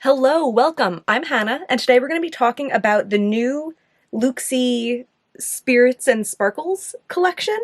Hello, welcome. I'm Hannah, and today we're going to be talking about the new Looxi Spirits and Sparkles collection.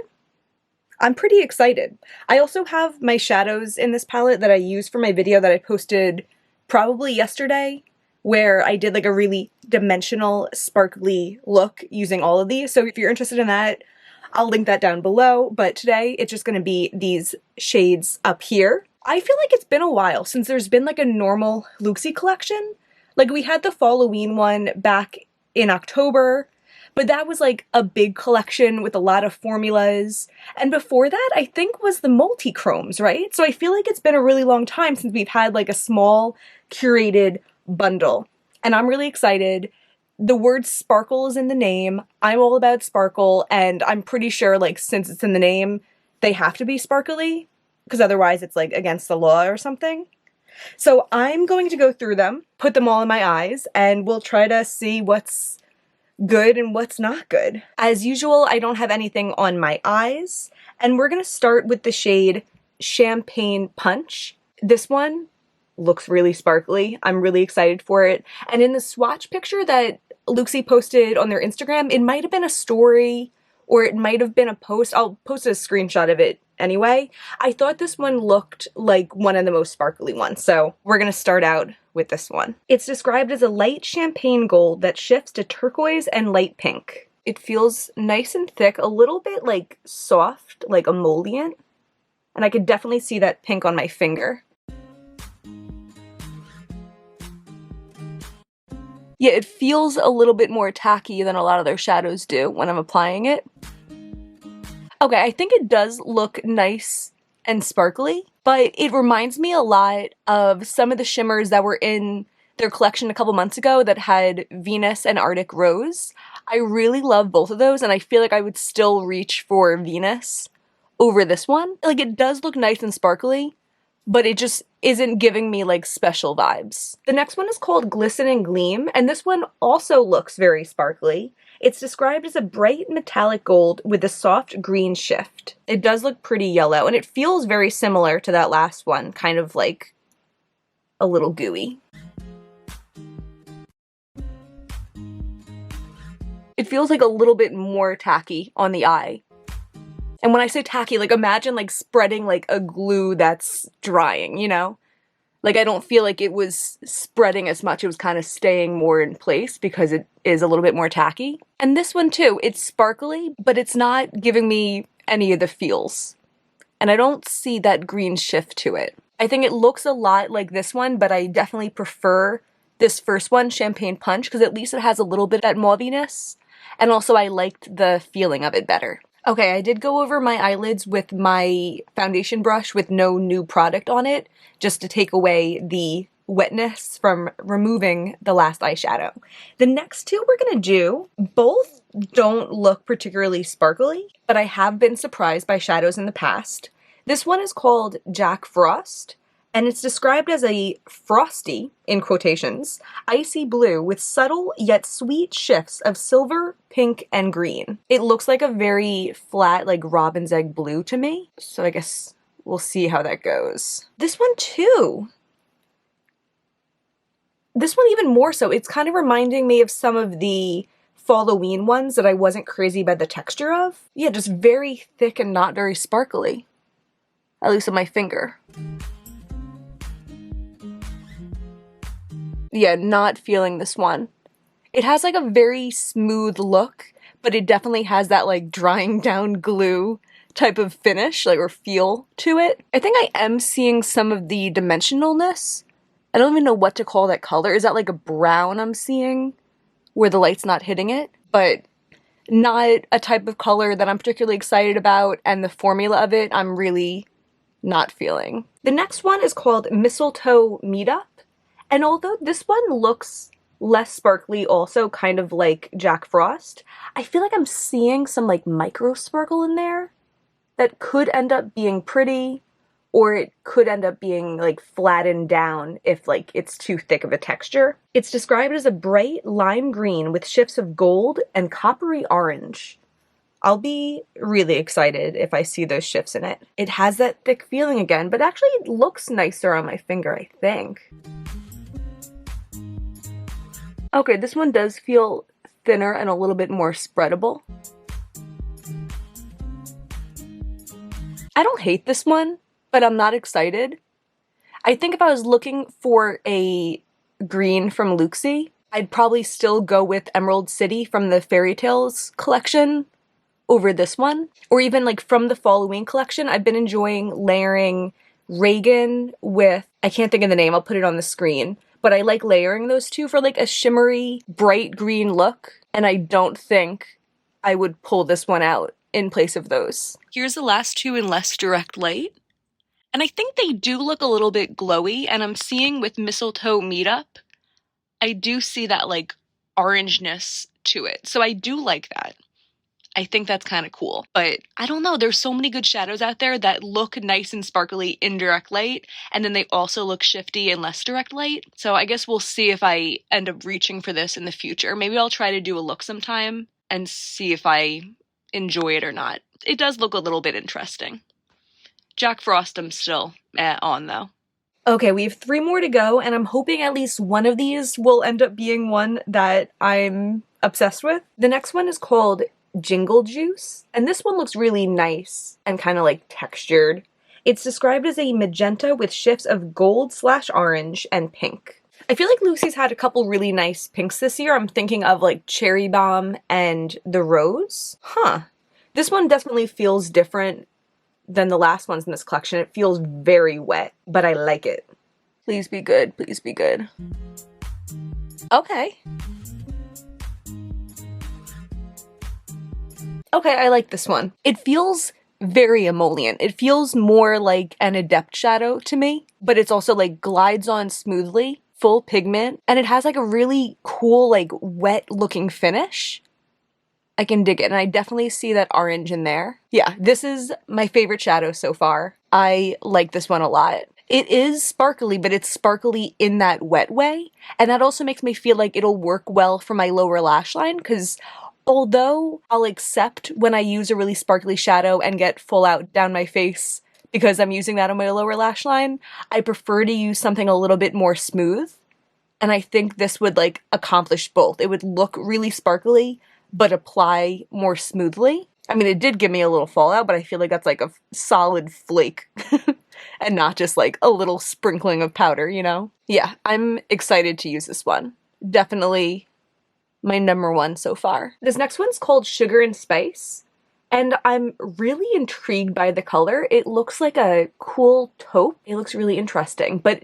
I'm pretty excited. I also have my shadows in this palette that I used for my video that I posted probably yesterday, where I did like a really dimensional, sparkly look using all of these. So if you're interested in that, I'll link that down below, but today it's just going to be these shades up here. I feel like it's been a while since there's been like a normal Looxi collection. Like we had the Halloween one back in October, but that was like a big collection with a lot of formulas. And before that, I think was the multi-chromes, right? So I feel like it's been a really long time since we've had like a small curated bundle. And I'm really excited. The word sparkle is in the name. I'm all about sparkle, and I'm pretty sure like since it's in the name, they have to be sparkly, because otherwise it's like against the law or something. So I'm going to go through them, put them all in my eyes, and we'll try to see what's good and what's not good. As usual, I don't have anything on my eyes, and we're going to start with the shade Champagne Punch. This one looks really sparkly. I'm really excited for it. And in the swatch picture that Looxi posted on their Instagram, it might have been a story or it might have been a post. I'll post a screenshot of it anyway. I thought this one looked like one of the most sparkly ones, so we're gonna start out with this one. It's described as a light champagne gold that shifts to turquoise and light pink. It feels nice and thick, a little bit like soft, like emollient, and I could definitely see that pink on my finger. Yeah, it feels a little bit more tacky than a lot of their shadows do when I'm applying it. Okay, I think it does look nice and sparkly, but it reminds me a lot of some of the shimmers that were in their collection a couple months ago that had Venus and Arctic Rose. I really love both of those, and I feel like I would still reach for Venus over this one. Like, it does look nice and sparkly, but it just isn't giving me like special vibes. The next one is called Glisten and Gleam, and this one also looks very sparkly. It's described as a bright metallic gold with a soft green shift. It does look pretty yellow, and it feels very similar to that last one, kind of like a little gooey. It feels like a little bit more tacky on the eye. And when I say tacky, like imagine like spreading like a glue that's drying, you know? Like I don't feel like it was spreading as much, it was kind of staying more in place because it is a little bit more tacky. And this one too, it's sparkly, but it's not giving me any of the feels. And I don't see that green shift to it. I think it looks a lot like this one, but I definitely prefer this first one, Champagne Punch, because at least it has a little bit of that mauviness. And also I liked the feeling of it better. Okay, I did go over my eyelids with my foundation brush with no new product on it, just to take away the wetness from removing the last eyeshadow. The next two we're gonna do, both don't look particularly sparkly, but I have been surprised by shadows in the past. This one is called Jack Frost, and it's described as a frosty, in quotations, icy blue with subtle yet sweet shifts of silver, pink, and green. It looks like a very flat, like robin's egg blue to me, so I guess we'll see how that goes. This one too. This one even more so. It's kind of reminding me of some of the Halloween ones that I wasn't crazy about the texture of. Yeah, just very thick and not very sparkly. At least on my finger. Yeah, not feeling this one. It has like a very smooth look, but it definitely has that like drying down glue type of finish, like, or feel to it. I think I am seeing some of the dimensionalness. I don't even know what to call that color. Is that like a brown I'm seeing where the light's not hitting it? But not a type of color that I'm particularly excited about, and the formula of it I'm really not feeling. The next one is called Mistletoe Meetup. And although this one looks less sparkly, also kind of like Jack Frost, I feel like I'm seeing some like micro sparkle in there that could end up being pretty, or it could end up being like flattened down if like it's too thick of a texture. It's described as a bright lime green with shifts of gold and coppery orange. I'll be really excited if I see those shifts in it. It has that thick feeling again, but actually it looks nicer on my finger, I think. Okay, this one does feel thinner and a little bit more spreadable. I don't hate this one, but I'm not excited. I think if I was looking for a green from Looxi, I'd probably still go with Emerald City from the Fairy Tales collection over this one. Or even like from the Halloween collection, I've been enjoying layering Reagan with, I can't think of the name, I'll put it on the screen, but I like layering those two for like a shimmery, bright green look, and I don't think I would pull this one out in place of those. Here's the last two in less direct light. And I think they do look a little bit glowy, and I'm seeing with Mistletoe Meetup, I do see that like orangeness to it. So I do like that. I think that's kind of cool. But I don't know, there's so many good shadows out there that look nice and sparkly in direct light, and then they also look shifty in less direct light. So I guess we'll see if I end up reaching for this in the future. Maybe I'll try to do a look sometime and see if I enjoy it or not. It does look a little bit interesting. Jack Frost I'm still on though. Okay, we have 3 more to go, and I'm hoping at least one of these will end up being one that I'm obsessed with. The next one is called Jingle Juice, and this one looks really nice and kind of like textured. It's described as a magenta with shifts of gold/orange and pink. I feel like Looxi's had a couple really nice pinks this year. I'm thinking of like Cherry Bomb and the Rose. This one definitely feels different than the last ones in this collection. It feels very wet, but I like it. Please be good, please be good. Okay. Okay, I like this one. It feels very emollient. It feels more like an Adept shadow to me, but it's also like glides on smoothly, full pigment, and it has like a really cool, like wet looking finish. I can dig it, and I definitely see that orange in there. Yeah, this is my favorite shadow so far. I like this one a lot. It is sparkly, but it's sparkly in that wet way, and that also makes me feel like it'll work well for my lower lash line, because although I'll accept when I use a really sparkly shadow and get full out down my face because I'm using that on my lower lash line, I prefer to use something a little bit more smooth, and I think this would like accomplish both. It would look really sparkly, but apply more smoothly. I mean, it did give me a little fallout, but I feel like that's like a solid flake and not just like a little sprinkling of powder, you know? Yeah, I'm excited to use this one. Definitely my number one so far. This next one's called Sugar and Spice, and I'm really intrigued by the color. It looks like a cool taupe. It looks really interesting, but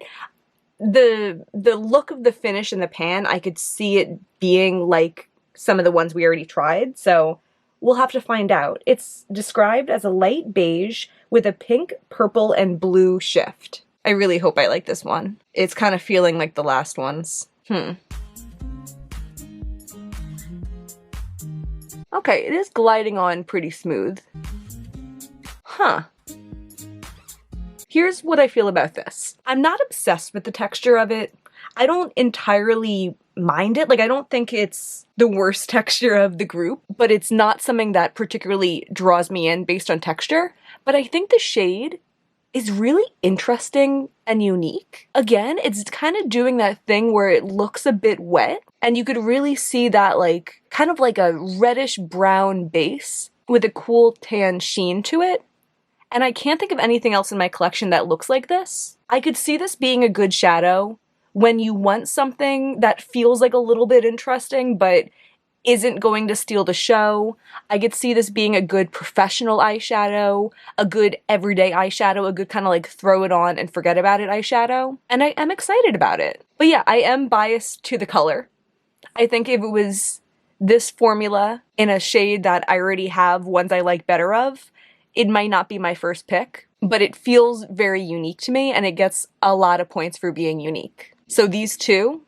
the look of the finish in the pan, I could see it being like some of the ones we already tried, so we'll have to find out. It's described as a light beige with a pink, purple, and blue shift. I really hope I like this one. It's kind of feeling like the last ones. Okay, it is gliding on pretty smooth. Here's what I feel about this. I'm not obsessed with the texture of it. I don't entirely mind it. Like, I don't think it's the worst texture of the group, but it's not something that particularly draws me in based on texture. But I think the shade is really interesting and unique. Again, it's kind of doing that thing where it looks a bit wet, and you could really see that like kind of like a reddish brown base with a cool tan sheen to it. And I can't think of anything else in my collection that looks like this. I could see this being a good shadow when you want something that feels like a little bit interesting but isn't going to steal the show. I could see this being a good professional eyeshadow, a good everyday eyeshadow, a good kind of like throw it on and forget about it eyeshadow. And I am excited about it. But yeah, I am biased to the color. I think if it was this formula in a shade that I already have ones I like better of, it might not be my first pick, but it feels very unique to me, and it gets a lot of points for being unique. So these two,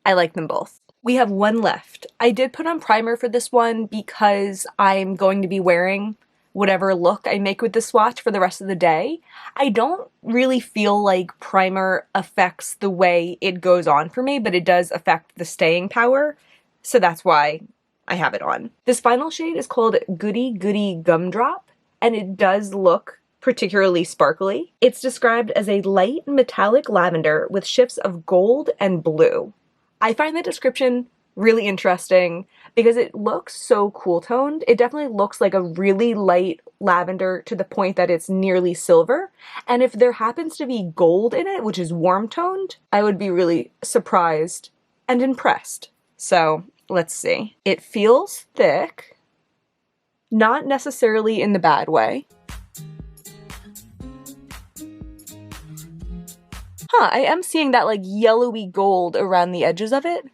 I like them both. We have one left. I did put on primer for this one because I'm going to be wearing whatever look I make with this swatch for the rest of the day. I don't really feel like primer affects the way it goes on for me, but it does affect the staying power, so that's why I have it on. This final shade is called Goody Gumdrop, and it does look particularly sparkly. It's described as a light metallic lavender with shifts of gold and blue. I find the description really interesting because it looks so cool toned. It definitely looks like a really light lavender to the point that it's nearly silver. And if there happens to be gold in it, which is warm toned, I would be really surprised and impressed. So let's see. It feels thick, not necessarily in the bad way. Huh, I am seeing that like yellowy gold around the edges of it.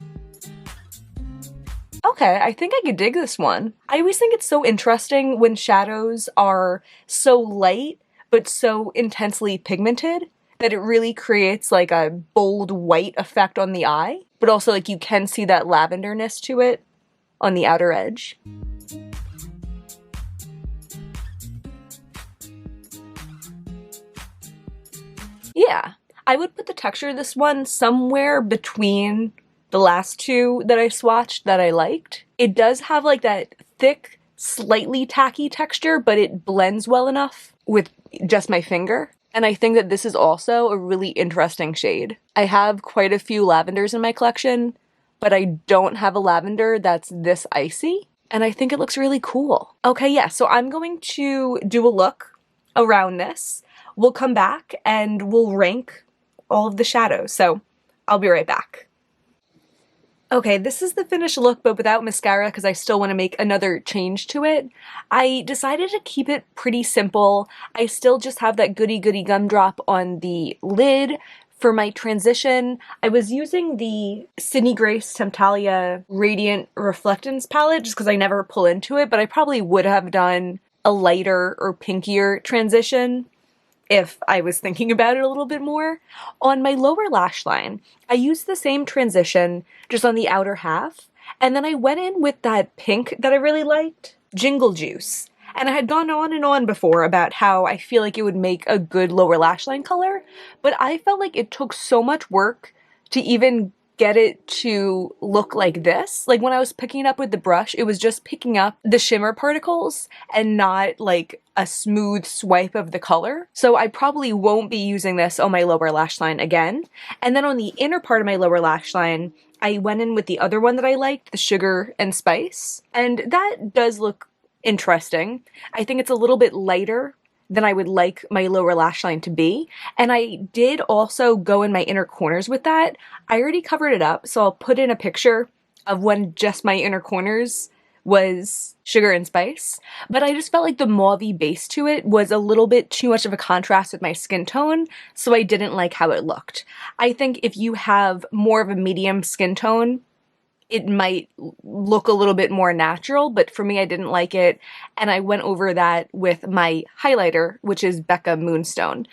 Okay, I think I could dig this one. I always think it's so interesting when shadows are so light but so intensely pigmented that it really creates like a bold white effect on the eye, but also like you can see that lavenderness to it on the outer edge. Yeah, I would put the texture of this one somewhere between the last two that I swatched that I liked. It does have like that thick, slightly tacky texture, but it blends well enough with just my finger. And I think that this is also a really interesting shade. I have quite a few lavenders in my collection, but I don't have a lavender that's this icy. And I think it looks really cool. Okay, yeah, so I'm going to do a look around this. We'll come back and we'll rank all of the shadows. So I'll be right back. Okay, this is the finished look, but without mascara because I still want to make another change to it. I decided to keep it pretty simple. I still just have that Goody Gumdrop on the lid. For my transition, I was using the Sydney Grace Temptalia Radiant Reflectance palette just because I never pull into it, but I probably would have done a lighter or pinkier transition if I was thinking about it a little bit more. On my lower lash line, I used the same transition, just on the outer half, and then I went in with that pink that I really liked, Jingle Juice. And I had gone on and on before about how I feel like it would make a good lower lash line color, but I felt like it took so much work to even get it to look like this. Like when I was picking it up with the brush, it was just picking up the shimmer particles and not like a smooth swipe of the color. So I probably won't be using this on my lower lash line again. And then on the inner part of my lower lash line, I went in with the other one that I liked, the Sugar and Spice. And that does look interesting. I think it's a little bit lighter than I would like my lower lash line to be. And I did also go in my inner corners with that. I already covered it up, so I'll put in a picture of when just my inner corners was Sugar and Spice. But I just felt like the mauve-y base to it was a little bit too much of a contrast with my skin tone, so I didn't like how it looked. I think if you have more of a medium skin tone, it might look a little bit more natural, but for me, I didn't like it. And I went over that with my highlighter, which is Becca Moonstone.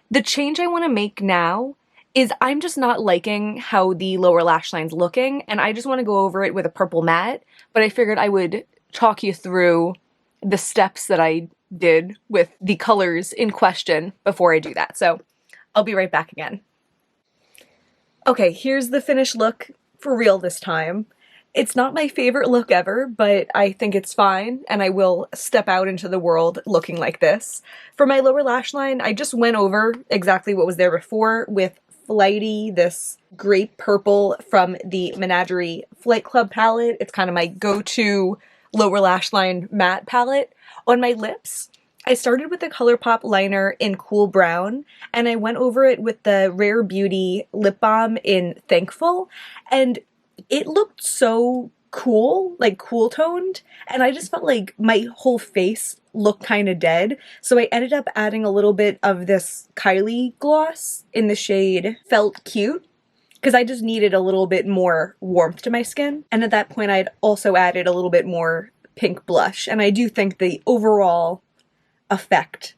The change I want to make now is I'm just not liking how the lower lash line's looking, and I just want to go over it with a purple matte, but I figured I would talk you through the steps that I did with the colors in question before I do that. So I'll be right back again. Okay, here's the finished look. For real this time. It's not my favorite look ever, but I think it's fine, and I will step out into the world looking like this. For my lower lash line, I just went over exactly what was there before with Flighty, this grape purple from the Menagerie Flight Club palette. It's kind of my go-to lower lash line matte palette. On my lips, I started with the ColourPop liner in Cool Brown, and I went over it with the Rare Beauty lip balm in Thankful, and it looked so cool, like cool toned, and I just felt like my whole face looked kind of dead, so I ended up adding a little bit of this Kylie gloss in the shade Felt Cute, because I just needed a little bit more warmth to my skin, and at that point I'd also added a little bit more pink blush, and I do think the overall effect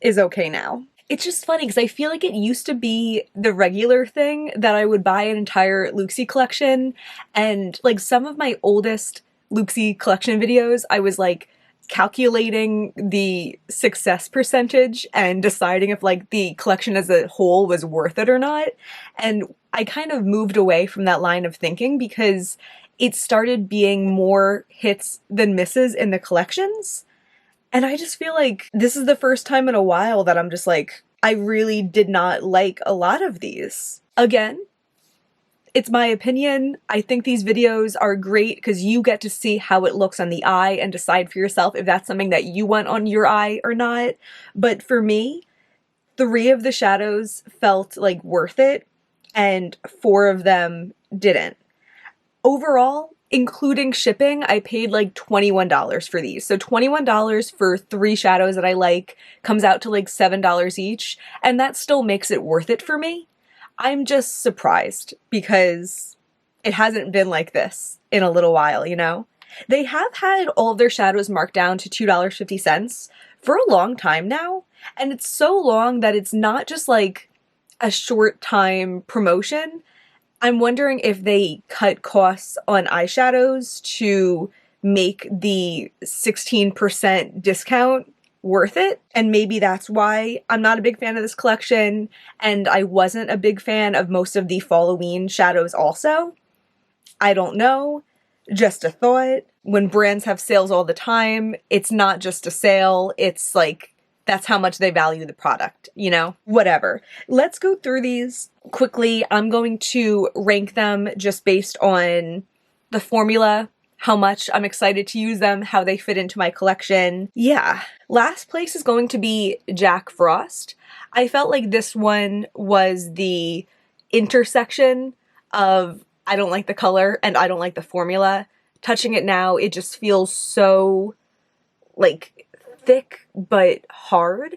is okay now. It's just funny because I feel like it used to be the regular thing that I would buy an entire Looxi collection, and like some of my oldest Looxi collection videos, I was like calculating the success percentage and deciding if like the collection as a whole was worth it or not. And I kind of moved away from that line of thinking because it started being more hits than misses in the collections. And I just feel like this is the first time in a while that I'm just like, I really did not like a lot of these. Again, It's my opinion. I think these videos are great because you get to see how it looks on the eye and decide for yourself if that's something that you want on your eye or not. But for me, 3 of the shadows felt like worth it, and 4 of them didn't. Overall, including shipping, I paid like $21 for these. So $21 for 3 shadows that I like comes out to like $7 each, and that still makes it worth it for me. I'm just surprised because it hasn't been like this in a little while, you know? They have had all of their shadows marked down to $2.50 for a long time now, and it's so long that it's not just like a short time promotion. I'm wondering if they cut costs on eyeshadows to make the 16% discount worth it, and maybe that's why I'm not a big fan of this collection, and I wasn't a big fan of most of the Halloween shadows also. I don't know, just a thought. When brands have sales all the time, it's not just a sale, it's like, that's how much they value the product, you know? Whatever. Let's go through these quickly. I'm going to rank them just based on the formula, how much I'm excited to use them, how they fit into my collection. Yeah. Last place is going to be Jack Frost. I felt like this one was the intersection of I don't like the color and I don't like the formula. Touching it now, it just feels so like thick but hard.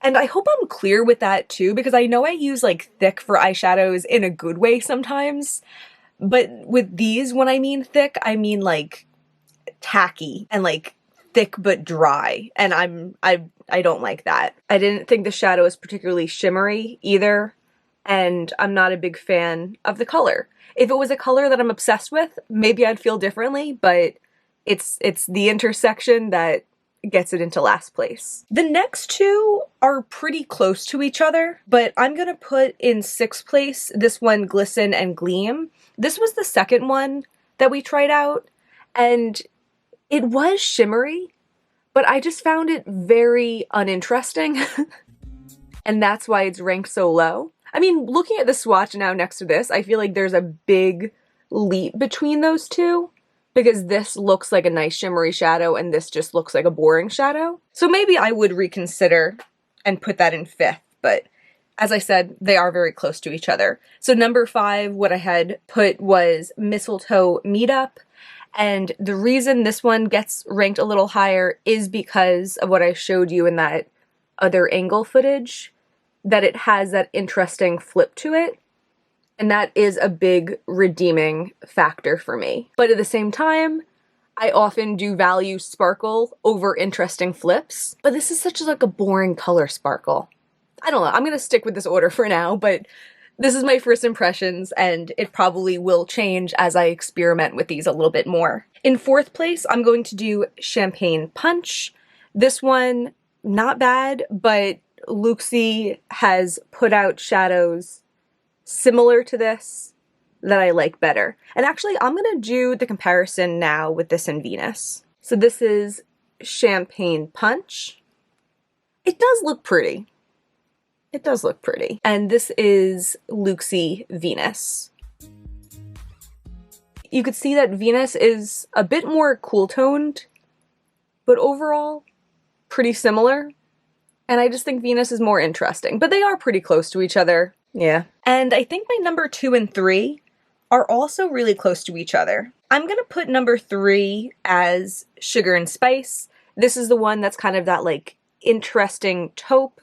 And I hope I'm clear with that too, because I know I use like thick for eyeshadows in a good way sometimes. But with these, when I mean thick, I mean like tacky and like thick but dry. And I don't like that. I didn't think the shadow was particularly shimmery either. And I'm not a big fan of the color. If it was a color that I'm obsessed with, maybe I'd feel differently, but it's the intersection that gets it into last place. The next 2 are pretty close to each other, but I'm gonna put in 6th place this one, Glisten and Gleam. This was the second one that we tried out, and it was shimmery, but I just found it very uninteresting, and that's why it's ranked so low. I mean, looking at the swatch now next to this, I feel like there's a big leap between those 2, because this looks like a nice shimmery shadow and this just looks like a boring shadow. So maybe I would reconsider and put that in 5th, but as I said, they are very close to each other. So number 5, what I had put was Mistletoe Meetup, and the reason this one gets ranked a little higher is because of what I showed you in that other angle footage, that it has that interesting flip to it. And that is a big redeeming factor for me. But at the same time, I often do value sparkle over interesting flips. But this is such like a boring color sparkle. I don't know, I'm gonna stick with this order for now, but this is my first impressions and it probably will change as I experiment with these a little bit more. In 4th place, I'm going to do Champagne Punch. This one, not bad, but Looxi has put out shadows similar to this that I like better. And actually, I'm gonna do the comparison now with this in Venus. So this is Champagne Punch. It does look pretty. It does look pretty. And this is Looxi Venus. You could see that Venus is a bit more cool toned, but overall pretty similar. And I just think Venus is more interesting, but they are pretty close to each other. Yeah. And I think my number 2 and 3 are also really close to each other. I'm gonna put number 3 as Sugar and Spice. This is the one that's kind of that like interesting taupe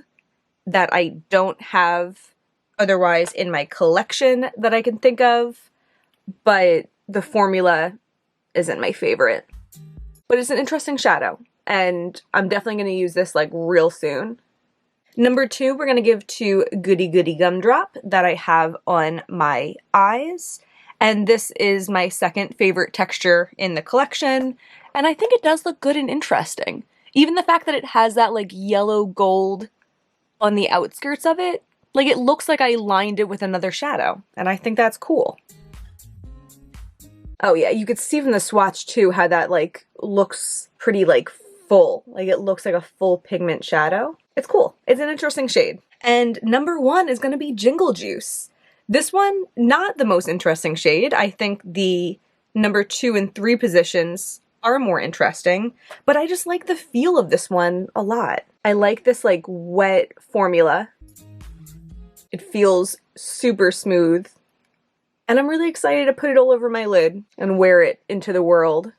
that I don't have otherwise in my collection that I can think of, but the formula isn't my favorite. But it's an interesting shadow, and I'm definitely gonna use this like real soon. Number 2, we're gonna give to Goody Gumdrop that I have on my eyes. And this is my second favorite texture in the collection. And I think it does look good and interesting. Even the fact that it has that like yellow gold on the outskirts of it, like it looks like I lined it with another shadow. And I think that's cool. Oh yeah, you could see from the swatch too how that like looks pretty like full. Like it looks like a full pigment shadow. It's cool. It's an interesting shade. And number 1 is going to be Jingle Juice. This one, not the most interesting shade. I think the number 2 and 3 positions are more interesting, but I just like the feel of this one a lot. I like this like wet formula. It feels super smooth, and I'm really excited to put it all over my lid and wear it into the world.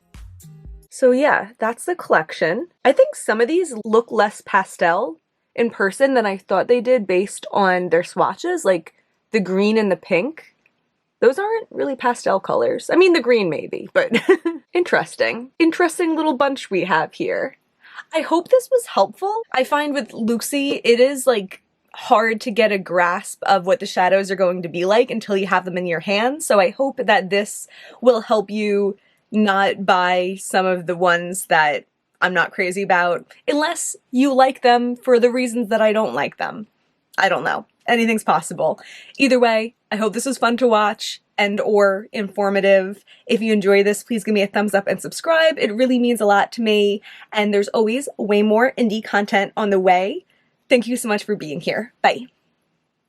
So yeah, that's the collection. I think some of these look less pastel in person than I thought they did based on their swatches, like the green and the pink. Those aren't really pastel colors. I mean, the green maybe, but interesting. Interesting little bunch we have here. I hope this was helpful. I find with Looxi, it is like hard to get a grasp of what the shadows are going to be like until you have them in your hands. So I hope that this will help you not buy some of the ones that I'm not crazy about, unless you like them for the reasons that I don't like them. I don't know. Anything's possible. Either way, I hope this was fun to watch and or informative. If you enjoy this, please give me a thumbs up and subscribe. It really means a lot to me, and there's always way more indie content on the way. Thank you so much for being here. Bye.